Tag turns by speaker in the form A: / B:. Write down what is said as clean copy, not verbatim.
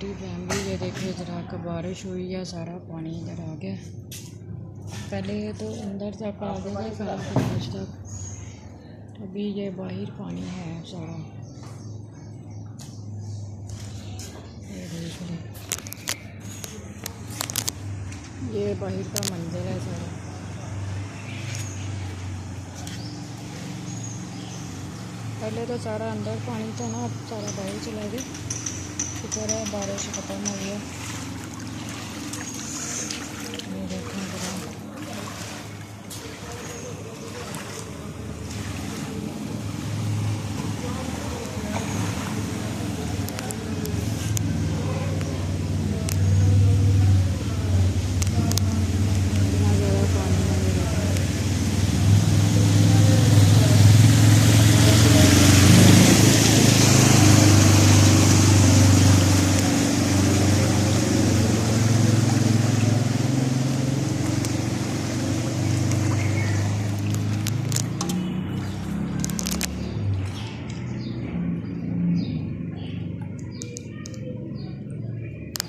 A: छोटी फैमिली। ये देखिए ज़रा का बारिश हुई है, सारा पानी इधर आ गया। पहले ये तो अंदर तक आ गया था, सारा गैराज तक। अभी ये बाहर पानी है सारा। ये देख लें, ये बाहर का मंजर है सारा। पहले तो सारा अंदर पानी था ना, अब सारा बाहर चला गया। शुक्र है बारिश ख़त्म हो गया।